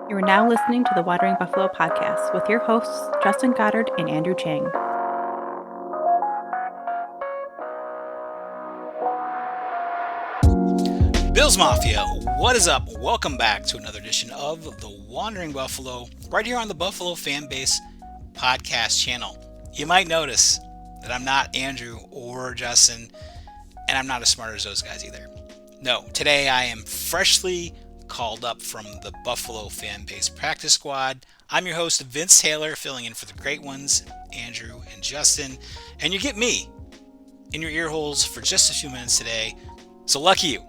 You are now listening to the Watering Buffalo podcast with your hosts, Justin Goddard and Andrew Chang. Bills Mafia, what is up? Welcome back to another edition of the Wandering Buffalo, right here on the Buffalo FamBase podcast channel. You might notice that I'm not Andrew or Justin, and I'm not as smart as those guys either. No, today I am freshly called up from the Buffalo FamBase practice squad. I'm your host, Vince Taylor, filling in for the great ones, Andrew and Justin, and you get me in your ear holes for just a few minutes today, so lucky you.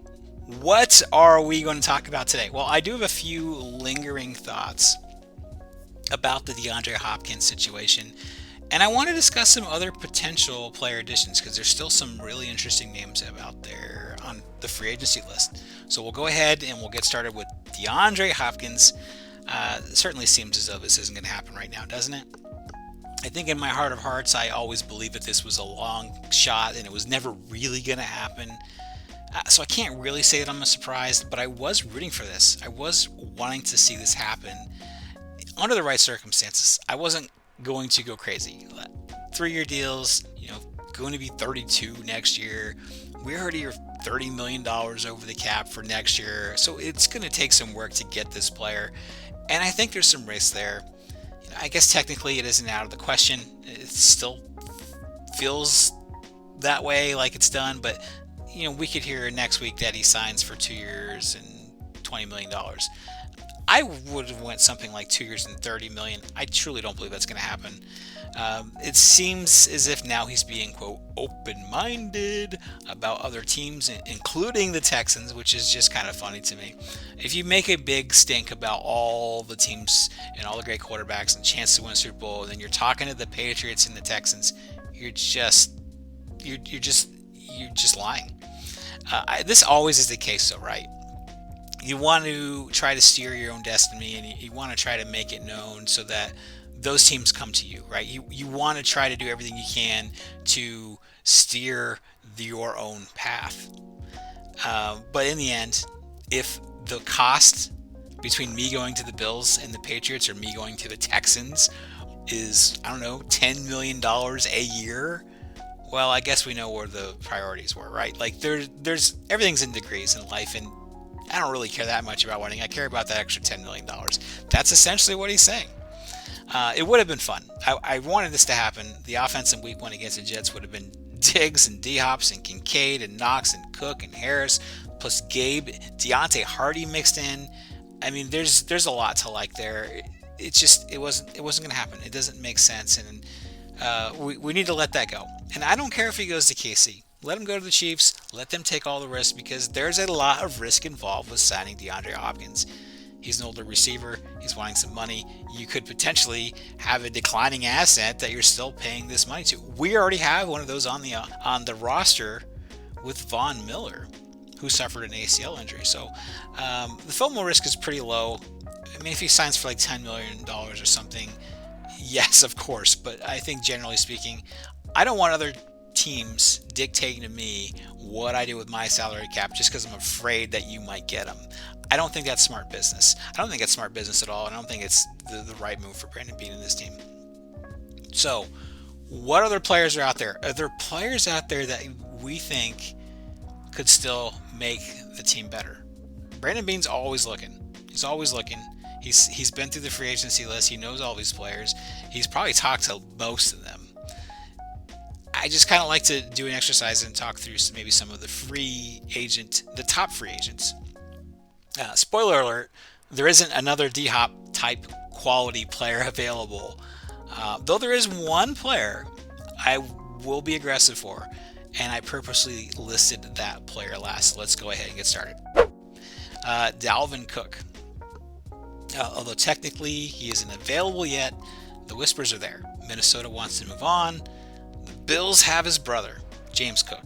What are we going to talk about today? Well, I do have a few lingering thoughts about the DeAndre Hopkins situation, and I want to discuss some other potential player additions because there's still some really interesting names out there on the free agency list. So we'll go ahead and we'll get started with DeAndre Hopkins. It certainly seems as though this isn't going to happen right now, doesn't it? I think in my heart of hearts, I always believed that this was a long shot and it was never really going to happen. So I can't really say that I'm surprised, but I was rooting for this. I was wanting to see this happen under the right circumstances. I wasn't going to go crazy. 3-year deals, going to be 32 next year. We already are $30 million over the cap for next year, so it's going to take some work to get this player, and I think there's some risk there. I guess technically it isn't out of the question. It still feels that way, like it's done, but we could hear next week that he signs for 2 years and $20 million. I would have went something like 2 years and $30 million. I truly don't believe that's going to happen. It seems as if now he's being, quote, open-minded about other teams, including the Texans, which is just kind of funny to me. If you make a big stink about all the teams and all the great quarterbacks and chance to win a Super Bowl, and then you're talking to the Patriots and the Texans, you're just lying. This always is the case, though, right? You want to try to steer your own destiny, and you want to try to make it known so that those teams come to you, right? You want to try to do everything you can to steer your own path. But in the end, if the cost between me going to the Bills and the Patriots or me going to the Texans is, $10 million a year, well, I guess we know where the priorities were, right? Like there's everything's in degrees in life, and I don't really care that much about winning. I care about that extra $10 million. That's essentially what he's saying. It would have been fun. I wanted this to happen. The offense in week 1 against the Jets would have been Diggs and D-Hops and Kincaid and Knox and Cook and Harris, plus Gabe, Deontay Hardy mixed in. I mean, there's a lot to like there. It wasn't going to happen. It doesn't make sense, and we need to let that go. And I don't care if he goes to KC. Let him go to the Chiefs. Let them take all the risk, because there's a lot of risk involved with signing DeAndre Hopkins. He's an older receiver. He's wanting some money. You could potentially have a declining asset that you're still paying this money to. We already have one of those on the roster with Von Miller, who suffered an ACL injury. So the FOMO risk is pretty low. I mean, if he signs for like $10 million or something, yes, of course. But I think generally speaking, I don't want other teams dictating to me what I do with my salary cap just because I'm afraid that you might get them. I don't think that's smart business. I don't think it's smart business at all. And I don't think it's the right move for Brandon Beane and this team. So what other players are out there? Are there players out there that we think could still make the team better? Brandon Beane's always looking. He's always looking. He's been through the free agency list. He knows all these players. He's probably talked to most of them. I just kind of like to do an exercise and talk through maybe some of the top free agents. Spoiler alert, there isn't another D-Hop type quality player available. Though there is one player I will be aggressive for, and I purposely listed that player last. So let's go ahead and get started. Dalvin Cook. Although technically he isn't available yet, the whispers are there. Minnesota wants to move on. The Bills have his brother, James Cook.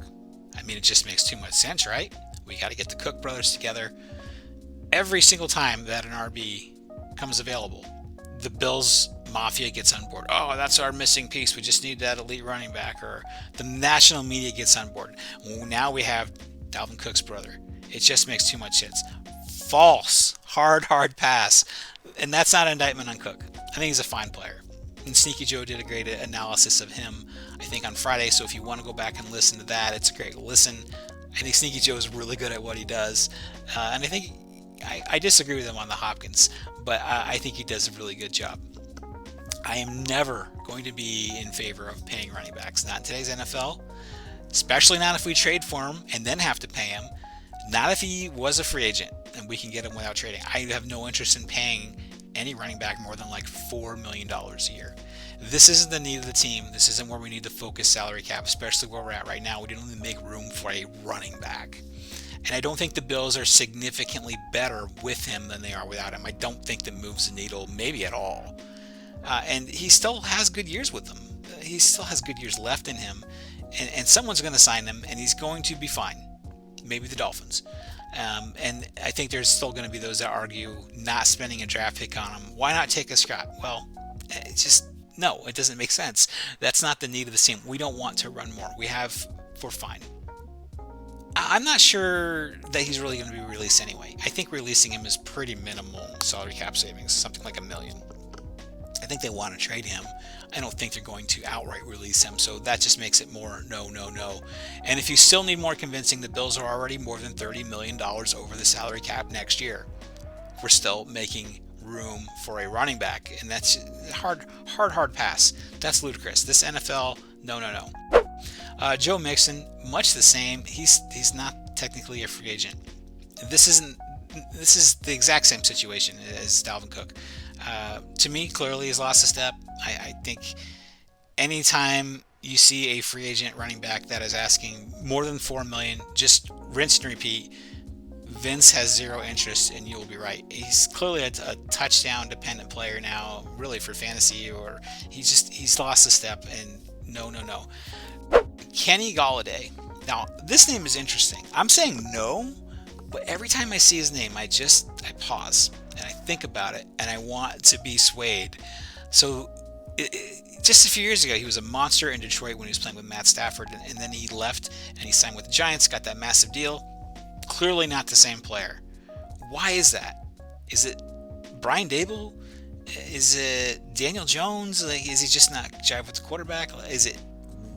I mean, it just makes too much sense, right? We got to get the Cook brothers together. Every single time that an RB comes available, the Bills Mafia gets on board. Oh, that's our missing piece. We just need that elite running back. Or the national media gets on board. Now we have Dalvin Cook's brother. It just makes too much sense. False. Hard pass. And that's not an indictment on Cook. I think he's a fine player. And Sneaky Joe did a great analysis of him, I think, on Friday. So if you want to go back and listen to that, it's a great listen. I think Sneaky Joe is really good at what he does. And I think I disagree with him on the Hopkins, but I think he does a really good job. I am never going to be in favor of paying running backs. Not in today's NFL, especially not if we trade for him and then have to pay him. Not if he was a free agent and we can get him without trading. I have no interest in paying any running back more than like $4 million a year. This isn't the need of the team. This isn't where we need to focus salary cap, especially where we're at right now. We don't even make room for a running back. And I don't think the Bills are significantly better with him than they are without him. I don't think that moves the needle, maybe at all. And he still has good years with them. He still has good years left in him. And someone's going to sign him, and he's going to be fine. Maybe the Dolphins. And I think there's still going to be those that argue not spending a draft pick on him. Why not take a shot? Well, it's just, no, it doesn't make sense. That's not the need of the team. We don't want to run more. We're fine. I'm not sure that he's really going to be released anyway. I think releasing him is pretty minimal salary cap savings, something like $1 million. I think they want to trade him. I don't think they're going to outright release him, so that just makes it more no. And if you still need more convincing, the Bills are already more than $30 million over the salary cap next year. We're still making room for a running back, and that's hard pass. That's ludicrous. This NFL, no. Joe Mixon, much the same. He's not technically a free agent. This is the exact same situation as Dalvin Cook. To me, clearly he's lost a step. I think anytime you see a free agent running back that is asking more than $4 million, just rinse and repeat. Vince has zero interest, and you'll be right. He's clearly a touchdown dependent player now, really for fantasy, or he's lost a step. And no. Kenny Golladay. Now this name is interesting. I'm saying no, but every time I see his name, I pause and I think about it, and I want to be swayed. So just a few years ago, he was a monster in Detroit when he was playing with Matt Stafford, and then he left and he signed with the Giants, got that massive deal. Clearly not the same player. Why is that? Is it Brian Dable? Is it Daniel Jones? Like, is he just not jive with the quarterback? Is it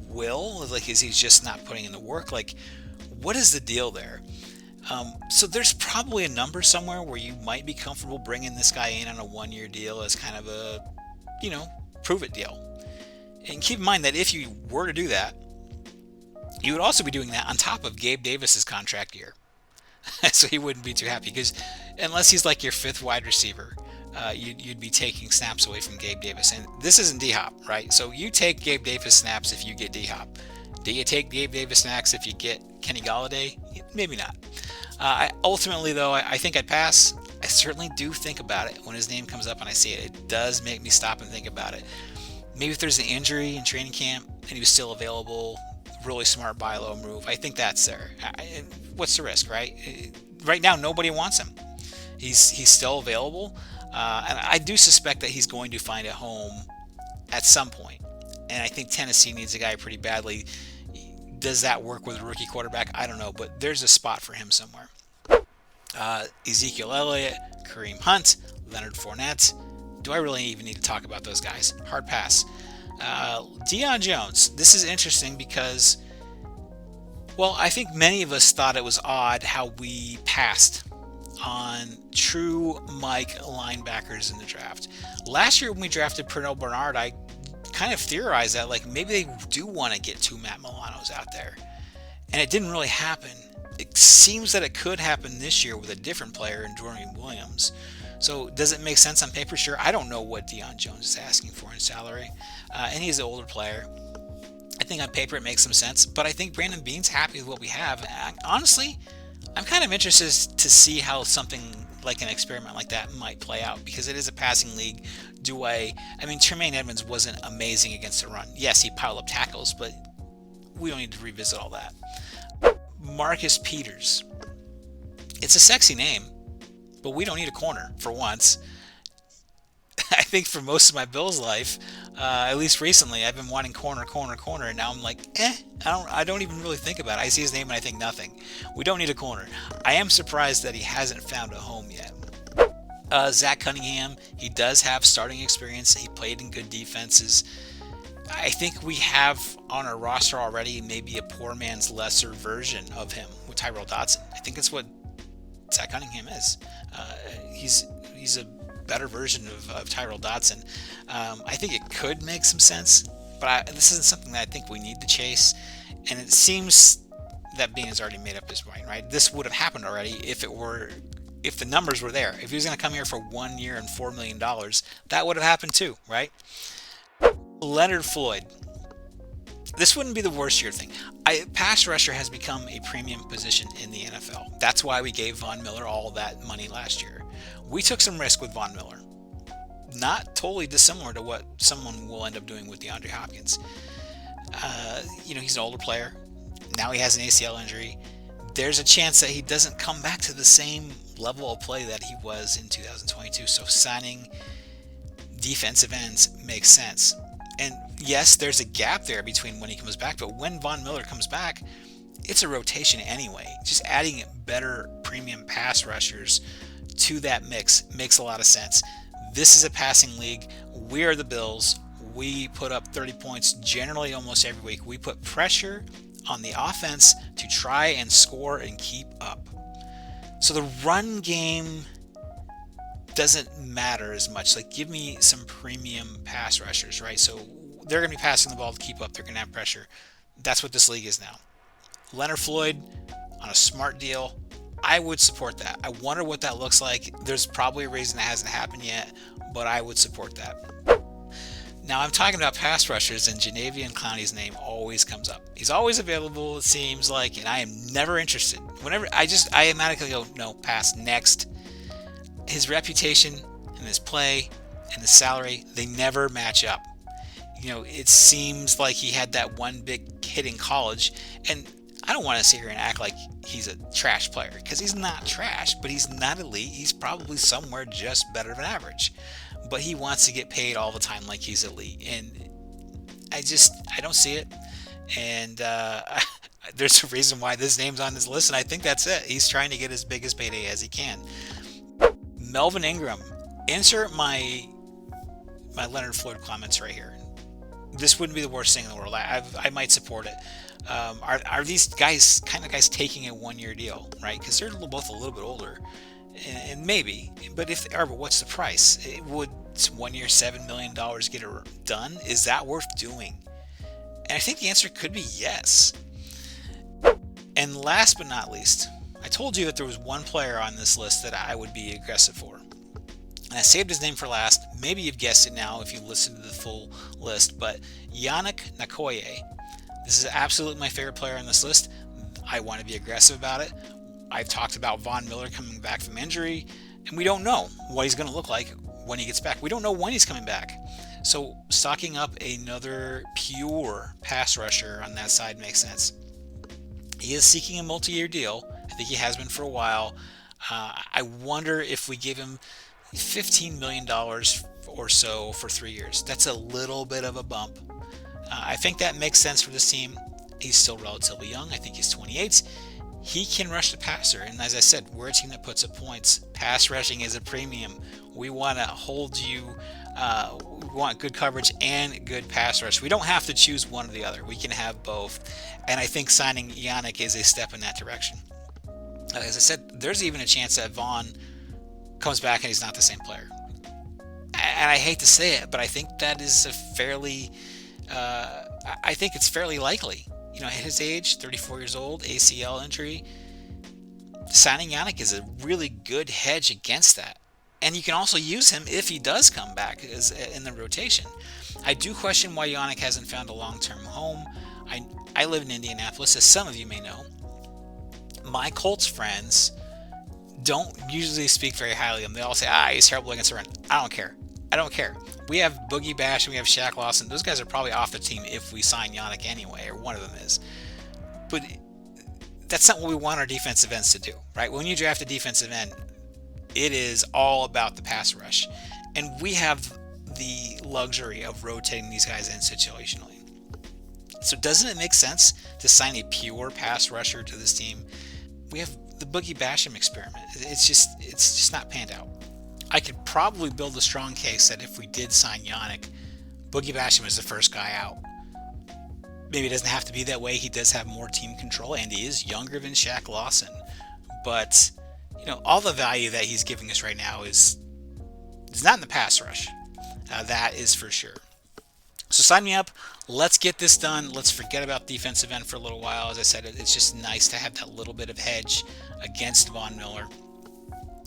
Will? Like, is he just not putting in the work? Like, what is the deal there? So there's probably a number somewhere where you might be comfortable bringing this guy in on a one-year deal as kind of a, prove-it deal. And keep in mind that if you were to do that, you would also be doing that on top of Gabe Davis's contract year. So he wouldn't be too happy, because unless he's like your fifth wide receiver, you'd be taking snaps away from Gabe Davis. And this isn't D-Hop, right? So you take Gabe Davis snaps if you get D-Hop. Do you take Gabe Davis snaps if you get Kenny Golladay? Maybe not. Ultimately, though, I think I'd pass. I certainly do think about it when his name comes up and I see it. It does make me stop and think about it. Maybe if there's an injury in training camp and he was still available, really smart buy low move. I think that's there. What's the risk, right? Right now, nobody wants him. He's still available, and I do suspect that he's going to find a home at some point. And I think Tennessee needs a guy pretty badly. Does that work with a rookie quarterback? I don't know, but there's a spot for him somewhere. Ezekiel Elliott, Kareem Hunt, Leonard Fournette. Do I really even need to talk about those guys? Hard pass. Deion Jones. This is interesting because, well, I think many of us thought it was odd how we passed on true Mike linebackers in the draft. Last year when we drafted Pernell Bernard, I kind of theorized that like maybe they do want to get two Matt Milanos out there, and it didn't really happen. It seems that it could happen this year with a different player in Dorian Williams. So does it make sense on paper? Sure. I don't know what Deion Jones is asking for in salary, and he's an older player. I think on paper it makes some sense, but I think Brandon Beane's happy with what we have. Honestly, I'm kind of interested to see how something like an experiment like that might play out, because it is a passing league. I mean, Tremaine Edmonds wasn't amazing against the run. Yes, he piled up tackles, but we don't need to revisit all that. Marcus Peters. It's a sexy name, but we don't need a corner for once. I think for most of my Bills life, at least recently, I've been wanting corner, and now I'm like, I don't even really think about it. I see his name and I think nothing. We don't need a corner. I am surprised that he hasn't found a home yet. Zach Cunningham, he does have starting experience. He played in good defenses. I think we have on our roster already maybe a poor man's lesser version of him with Tyrell Dodson. I think that's what Zach Cunningham is. He's a better version of Tyrell Dodson. I think it could make some sense, but this isn't something that I think we need to chase. And it seems that Bean has already made up his mind, right? This would have happened already if the numbers were there. If he was going to come here for 1 year and $4 million, that would have happened too, right? Leonard Floyd. This wouldn't be the worst year thing. Pass rusher has become a premium position in the NFL. That's why we gave Von Miller all that money last year. We took some risk with Von Miller. Not totally dissimilar to what someone will end up doing with DeAndre Hopkins. He's an older player. Now he has an ACL injury. There's a chance that he doesn't come back to the same level of play that he was in 2022. So signing defensive ends makes sense. And yes, there's a gap there between when he comes back, but when Von Miller comes back, it's a rotation anyway. Just adding better premium pass rushers to that mix makes a lot of sense. This is a passing league. We are the Bills. We put up 30 points generally almost every week. We put pressure on the offense to try and score and keep up. So the run game doesn't matter as much. Like, give me some premium pass rushers, right? So they're going to be passing the ball to keep up. They're going to have pressure. That's what this league is now. Leonard Floyd on a smart deal. I would support that. I wonder what that looks like. There's probably a reason it hasn't happened yet, but I would support that. Now I'm talking about pass rushers, and Jadeveon Clowney's name always comes up. He's always available, it seems like, and I am never interested. Whenever I automatically go, no, pass, next. His reputation and his play and his salary, they never match up. It seems like he had that one big hit in college, and I don't want to sit here and act like he's a trash player, because he's not trash, but he's not elite. He's probably somewhere just better than average, but he wants to get paid all the time like he's elite, and I don't see it. And there's a reason why this name's on his list, and I think that's it. He's trying to get as big as payday as he can. Melvin Ingram. Insert my Leonard Floyd comments right here. This wouldn't be the worst thing in the world. I might support it. Are these guys taking a 1 year deal, right? Because they're both a little bit older, and maybe. But if they are, but what's the price? Would 1 year, $7 million get it done? Is that worth doing? And I think the answer could be yes. And last but not least, I told you that there was one player on this list that I would be aggressive for. And I saved his name for last. Maybe you've guessed it now if you listened to the full list, but Yannick Ngakoue. This is absolutely my favorite player on this list. I want to be aggressive about it. I've talked about Von Miller coming back from injury, and we don't know what he's going to look like when he gets back. We don't know when he's coming back. So stocking up another pure pass rusher on that side makes sense. He is seeking a multi-year deal. I think he has been for a while. I wonder if we give him $15 million or so for 3 years. That's a little bit of a bump. I think that makes sense for this team. He's still relatively young. I think he's 28. He can rush the passer. And as I said, we're a team that puts up points. Pass rushing is a premium. We want to hold you. We want good coverage and good pass rush. We don't have to choose one or the other. We can have both. And I think signing Yannick is a step in that direction. As I said, there's even a chance that Vaughn comes back and he's not the same player. And I hate to say it, but I think that is I think it's fairly likely. At his age, 34 years old, ACL injury, signing Yannick is a really good hedge against that. And you can also use him if he does come back in the rotation. I do question why Yannick hasn't found a long-term home. I live in Indianapolis, as some of you may know. My Colts friends don't usually speak very highly of him. They all say, he's terrible against the run. I don't care. We have Boogie Bash and we have Shaq Lawson. Those guys are probably off the team if we sign Yannick anyway, or one of them is. But that's not what we want our defensive ends to do, right? When you draft a defensive end, it is all about the pass rush. And we have the luxury of rotating these guys in situationally. So doesn't it make sense to sign a pure pass rusher to this team? We have the Boogie Basham experiment. It's just not panned out. I could probably build a strong case that if we did sign Yannick, Boogie Basham is the first guy out. Maybe it doesn't have to be that way. He does have more team control, and he is younger than Shaq Lawson. But, all the value that he's giving us right now is not in the pass rush. That is for sure. So sign me up. Let's get this done. Let's forget about defensive end for a little while. As I said, it's just nice to have that little bit of hedge against Von Miller.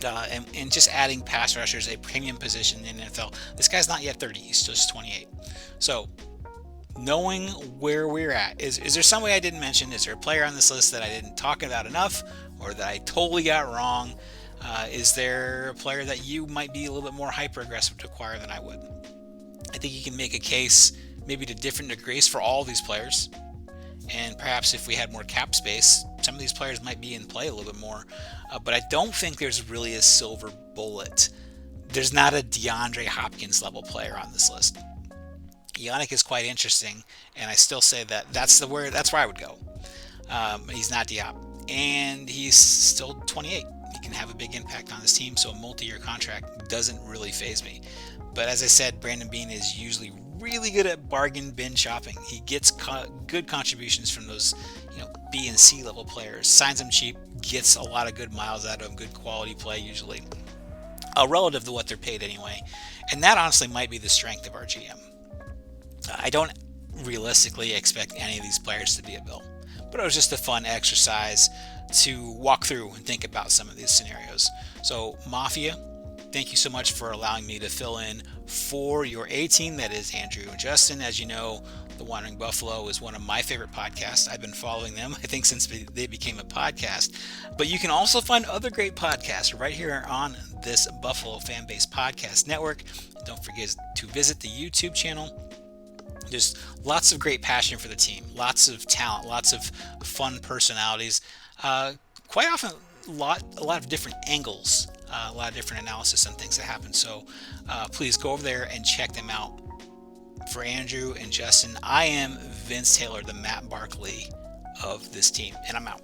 And just adding pass rushers, a premium position in the NFL. This guy's not yet 30. He's just 28. So knowing where we're at, is there some way I didn't mention? Is there a player on this list that I didn't talk about enough or that I totally got wrong? Is there a player that you might be a little bit more hyper-aggressive to acquire than I would? I think you can make a case maybe to different degrees for all these players. And perhaps if we had more cap space, some of these players might be in play a little bit more. But I don't think there's really a silver bullet. There's not a DeAndre Hopkins level player on this list. Yannick is quite interesting, and I still say that that's where I would go. He's not Diop, and he's still 28. He can have a big impact on this team, so a multi-year contract doesn't really faze me. But as I said, Brandon Beane is usually really good at bargain bin shopping. He gets good contributions from those, B and C level players. Signs them cheap, gets a lot of good miles out of them, good quality play usually, relative to what they're paid anyway. And that honestly might be the strength of our GM. I don't realistically expect any of these players to be a Bill, but it was just a fun exercise to walk through and think about some of these scenarios. So Mafia, thank you so much for allowing me to fill in for your A team. That is Andrew and Justin. As you know, The Wandering Buffalo is one of my favorite podcasts. I've been following them, I think, since they became a podcast. But you can also find other great podcasts right here on this Buffalo FamBase Podcast Network. Don't forget to visit the YouTube channel. There's lots of great passion for the team, lots of talent, lots of fun personalities. Quite often, a lot of different angles, a lot of different analysis on things that happen. So please go over there and check them out. For Andrew and Justin, I am Vince Taylor, the Matt Barkley of this team, and I'm out.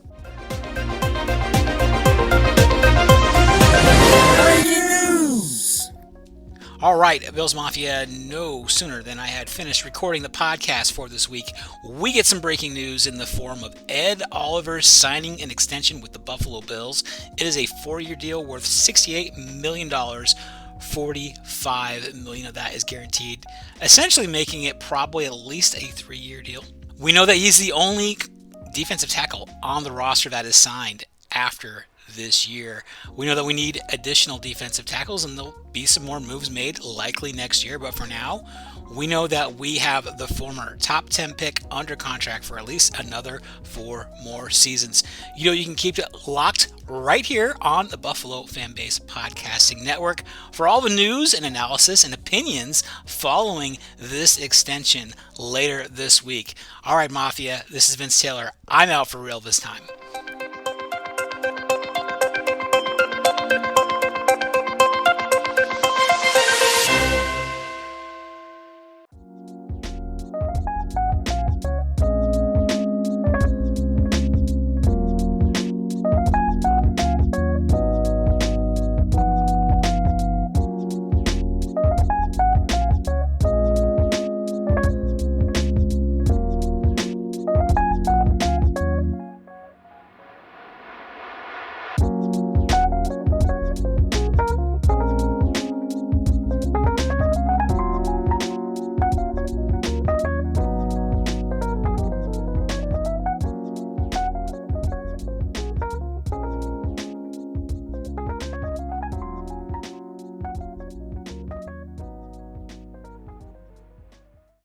All right, Bills Mafia, no sooner than I had finished recording the podcast for this week, we get some breaking news in the form of Ed Oliver signing an extension with the Buffalo Bills. It is a 4-year deal worth $68 million. $45 million of that is guaranteed, essentially making it probably at least a 3-year deal. We know that he's the only defensive tackle on the roster that is signed after this year. We know that we need additional defensive tackles, and there'll be some more moves made likely next year, but for now, we know that we have the former top 10 pick under contract for at least another 4 more seasons. You can keep it locked right here on the Buffalo FamBase Podcasting Network for all the news and analysis and opinions following this extension later this week. All right, Mafia, this is Vince Taylor. I'm out for real this time.